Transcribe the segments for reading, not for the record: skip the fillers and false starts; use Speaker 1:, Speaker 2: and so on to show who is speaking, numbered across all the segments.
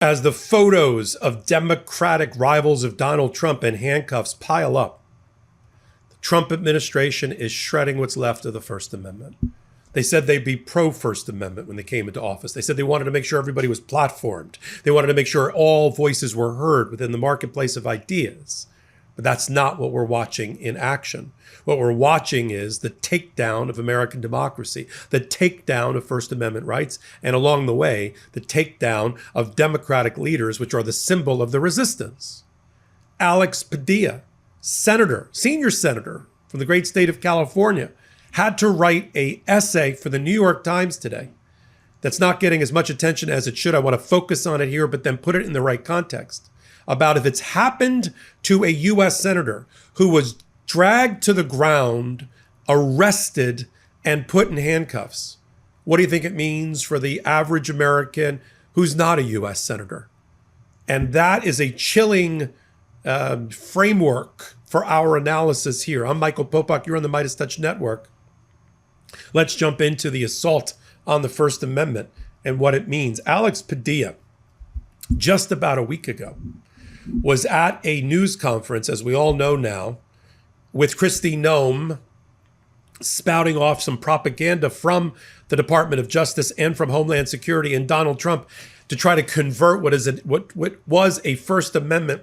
Speaker 1: as the photos of Democratic rivals of Donald Trump in handcuffs pile up. The Trump administration is shredding what's left of the First Amendment. They said they'd be pro-First Amendment when they came into office. They said they wanted to make sure everybody was platformed. They wanted to make sure all voices were heard within the marketplace of ideas. But that's not what we're watching in action. What we're watching is the takedown of American democracy, the takedown of First Amendment rights, and along the way, the takedown of democratic leaders, which are the symbol of the resistance. Alex Padilla, senior senator from the great state of California, had to write an essay for the New York Times today that's not getting as much attention as it should. I want to focus on it here, but then put it in the right context about if it's happened to a U.S. senator who was dragged to the ground, arrested, and put in handcuffs. What do you think it means for the average American who's not a U.S. senator? And that is a chilling framework for our analysis here. I'm Michael Popok. You're on the MeidasTouch Network. Let's jump into the assault on the First Amendment and what it means. Alex Padilla, just about a week ago, was at a news conference, as we all know now, with Kristi Noem spouting off some propaganda from the Department of Justice and from Homeland Security and Donald Trump to try to convert what was a First Amendment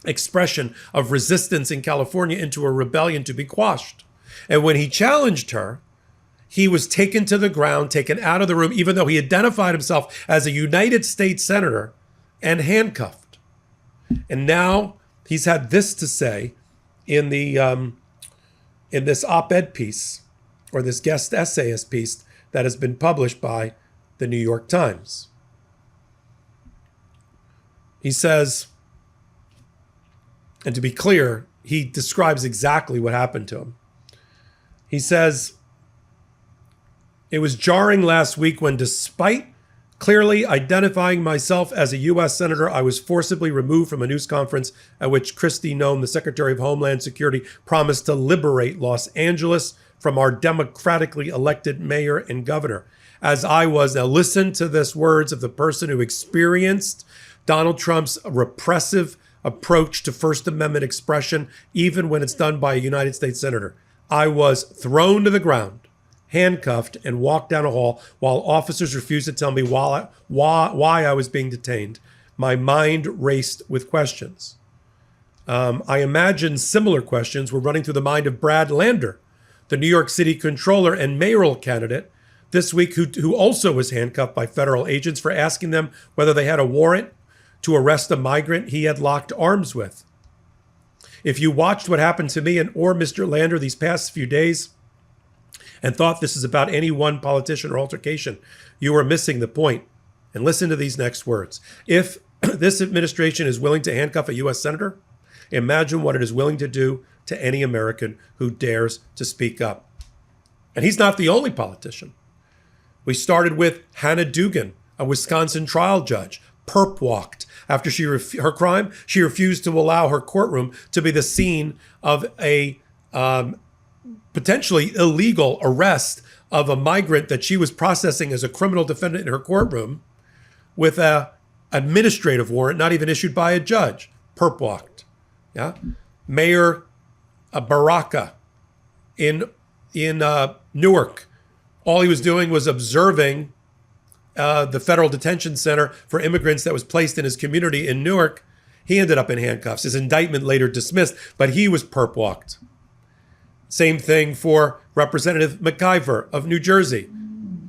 Speaker 1: expression of resistance in California into a rebellion to be quashed. And when he challenged her, he was taken to the ground, taken out of the room, even though he identified himself as a United States senator, and handcuffed. And now he's had this to say in this op-ed piece, or this guest essayist piece that has been published by the New York Times. He says, and to be clear, he describes exactly what happened to him. He says, "It was jarring last week when, despite clearly identifying myself as a U.S. Senator, I was forcibly removed from a news conference at which Kristi Noem, the Secretary of Homeland Security, promised to liberate Los Angeles from our democratically elected mayor and governor. As I was," now listen to this words of the person who experienced Donald Trump's repressive approach to First Amendment expression, even when it's done by a United States Senator. "I was thrown to the ground, handcuffed, and walked down a hall while officers refused to tell me why I was being detained. My mind raced with questions." I imagine similar questions were running through the mind of Brad Lander, the New York City controller and mayoral candidate this week, who also was handcuffed by federal agents for asking them whether they had a warrant to arrest a migrant he had locked arms with. If you watched what happened to me or Mr. Lander these past few days and thought this is about any one politician or altercation, you are missing the point. And listen to these next words. If this administration is willing to handcuff a U.S. senator, imagine what it is willing to do to any American who dares to speak up. And he's not the only politician. We started with Hannah Dugan, a Wisconsin trial judge, perp walked after her crime. She refused to allow her courtroom to be the scene of a potentially illegal arrest of a migrant that she was processing as a criminal defendant in her courtroom with an administrative warrant not even issued by a judge. Perp walked. Yeah, Mayor Baraka in Newark. All he was doing was observing the federal detention center for immigrants that was placed in his community in Newark. He ended up in handcuffs. His indictment later dismissed, but he was perp walked. Same thing for Representative McIver of New Jersey.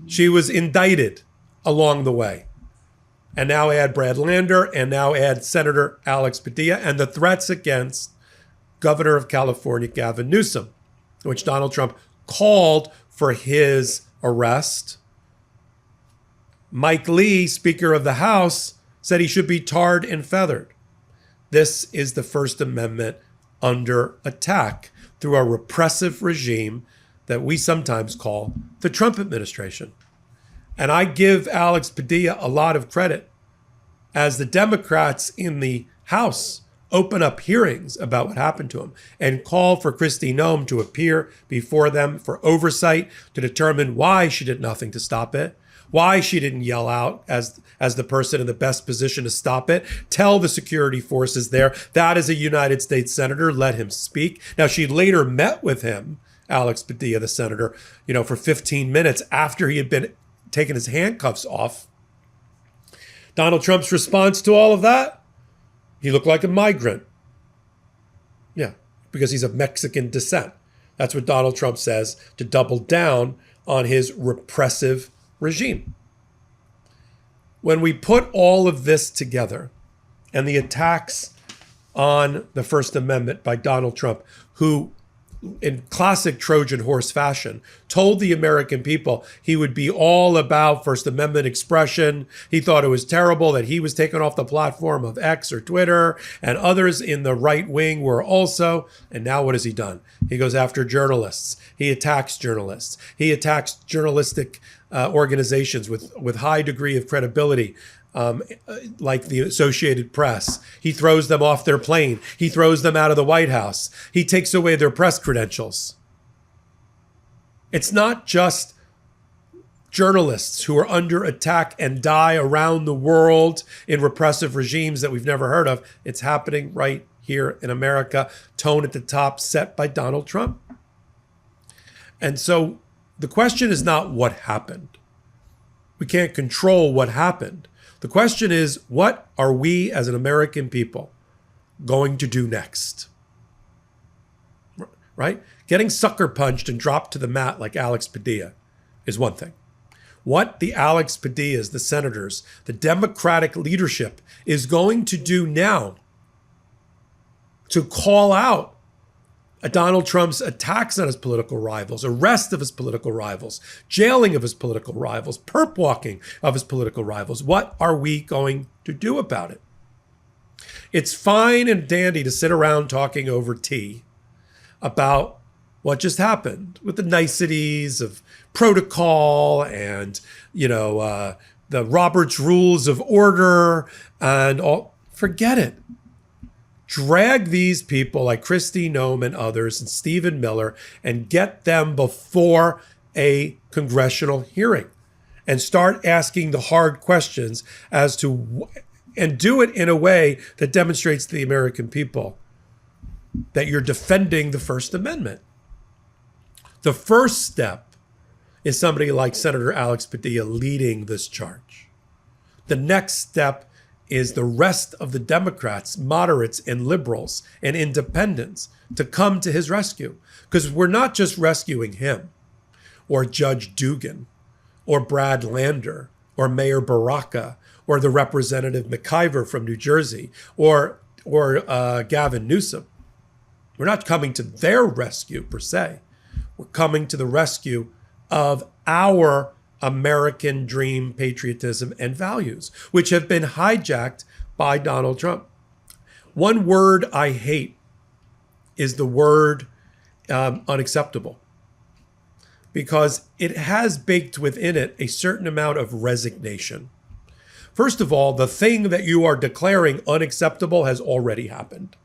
Speaker 1: She was indicted along the way. And now add Brad Lander, and now add Senator Alex Padilla, and the threats against Governor of California, Gavin Newsom, which Donald Trump called for his arrest. Mike Lee, Speaker of the House, said he should be tarred and feathered. This is the First Amendment under attack through a repressive regime that we sometimes call the Trump administration. And I give Alex Padilla a lot of credit as the Democrats in the House open up hearings about what happened to him and call for Kristi Noem to appear before them for oversight to determine why she did nothing to stop it, why she didn't yell out as the person in the best position to stop it. Tell the security forces there that is a United States senator. Let him speak. Now, she later met with him, Alex Padilla, the senator, for 15 minutes after he had been taking his handcuffs off. Donald Trump's response to all of that, he looked like a migrant. Yeah, because he's of Mexican descent. That's what Donald Trump says to double down on his repressive regime. When we put all of this together and the attacks on the First Amendment by Donald Trump, who in classic Trojan horse fashion, told the American people he would be all about First Amendment expression. He thought it was terrible that he was taken off the platform of X or Twitter, and others in the right wing were also. And now what has he done? He goes after journalists. He attacks journalists. He attacks journalistic organizations with high degree of credibility, like the Associated Press. He throws them off their plane. He throws them out of the White House. He takes away their press credentials. It's not just journalists who are under attack and die around the world in repressive regimes that we've never heard of. It's happening right here in America. Tone at the top set by Donald Trump. And so the question is not what happened. We can't control what happened. The question is, what are we as an American people going to do next? Right? Getting sucker punched and dropped to the mat like Alex Padilla is one thing. What the Alex Padillas, the senators, the Democratic leadership is going to do now to call out Donald Trump's attacks on his political rivals, arrest of his political rivals, jailing of his political rivals, perp walking of his political rivals. What are we going to do about it? It's fine and dandy to sit around talking over tea about what just happened with the niceties of protocol and, the Robert's Rules of Order and all. Forget it. Drag these people like Kristi Noem and others and Stephen Miller and get them before a congressional hearing and start asking the hard questions and do it in a way that demonstrates to the American people that you're defending the First Amendment. The first step is somebody like Senator Alex Padilla leading this charge. The next step is the rest of the Democrats, moderates and liberals and independents to come to his rescue. Because we're not just rescuing him or Judge Dugan or Brad Lander or Mayor Baraka or the Representative McIver from New Jersey or Gavin Newsom. We're not coming to their rescue per se. We're coming to the rescue of our American dream, patriotism, and values, which have been hijacked by Donald Trump. One word I hate is the word unacceptable, because it has baked within it a certain amount of resignation. First of all, the thing that you are declaring unacceptable has already happened.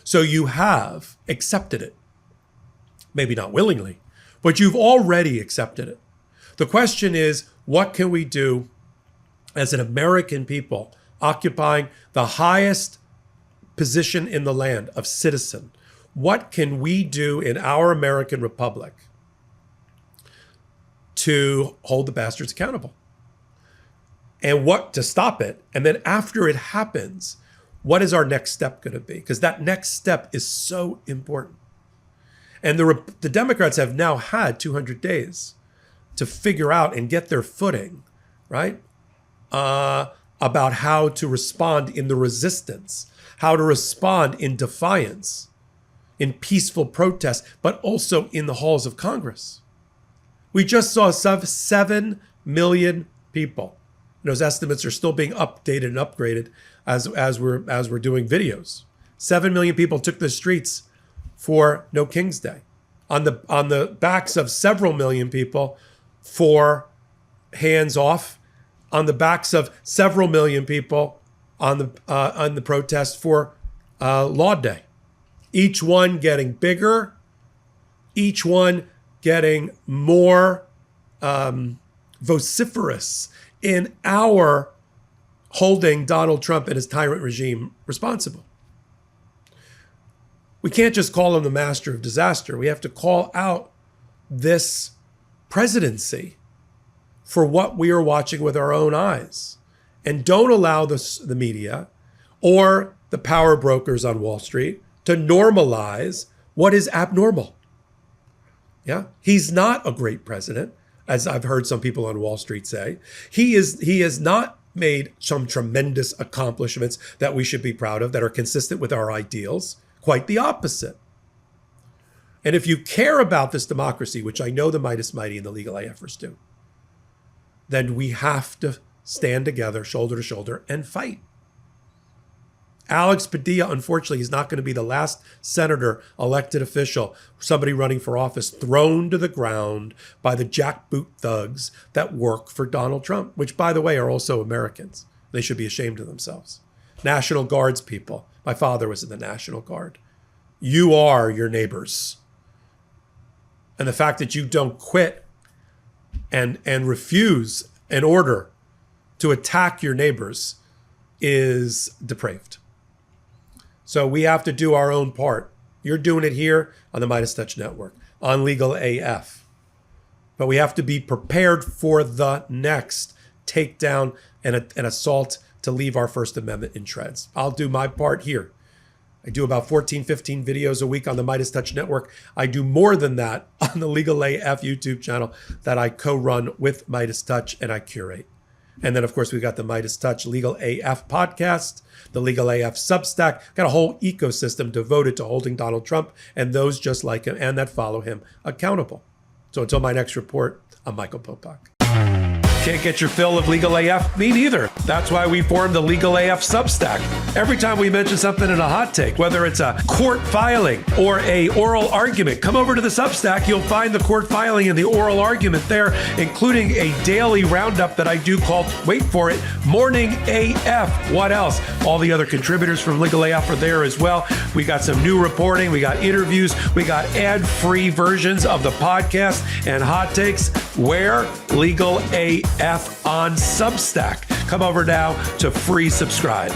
Speaker 1: So you have accepted it. Maybe not willingly, but you've already accepted it. The question is, what can we do as an American people occupying the highest position in the land of citizen? What can we do in our American republic to hold the bastards accountable? And what to stop it? And then after it happens, what is our next step going to be? Because that next step is so important. And the Democrats have now had 200 days to figure out and get their footing, right? About how to respond in the resistance, how to respond in defiance, in peaceful protest, but also in the halls of Congress. We just saw 7 million people. Those estimates are still being updated and upgraded as we're doing videos. 7 million people took the streets for No King's Day, on the backs of several million people for hands off, on the backs of several million people on the protest for Law Day. Each one getting bigger, each one getting more vociferous in our holding Donald Trump and his tyrant regime responsible. We can't just call him the master of disaster. We have to call out this presidency for what we are watching with our own eyes. And don't allow the media or the power brokers on Wall Street to normalize what is abnormal. Yeah, he's not a great president, as I've heard some people on Wall Street say. He has not made some tremendous accomplishments that we should be proud of that are consistent with our ideals. Quite the opposite. And if you care about this democracy, which I know the Meidas Mighty and the Legal AFers do, then we have to stand together, shoulder to shoulder, and fight. Alex Padilla, unfortunately, is not going to be the last senator, elected official, somebody running for office, thrown to the ground by the jackboot thugs that work for Donald Trump, which, by the way, are also Americans. They should be ashamed of themselves. National Guards people. My father was in the National Guard. You are your neighbors. And the fact that you don't quit and refuse an order to attack your neighbors is depraved. So we have to do our own part. You're doing it here on the MeidasTouch Network, on Legal AF. But we have to be prepared for the next takedown and assault to leave our First Amendment in shreds. I'll do my part here. I do about 14, 15 videos a week on the MeidasTouch Network. I do more than that on the Legal AF YouTube channel that I co-run with MeidasTouch and I curate. And then, of course, we've got the MeidasTouch Legal AF podcast, the Legal AF Substack. Got a whole ecosystem devoted to holding Donald Trump and those just like him and that follow him accountable. So until my next report, I'm Michael Popok. Can't get your fill of Legal AF? Me neither. That's why we formed the Legal AF Substack. Every time we mention something in a hot take, whether it's a court filing or a oral argument, come over to the Substack. You'll find the court filing and the oral argument there, including a daily roundup that I do called, wait for it, Morning AF. What else? All the other contributors from Legal AF are there as well. We got some new reporting. We got interviews. We got ad-free versions of the podcast and hot takes. Where? Legal AF on Substack. Come over now to free subscribe.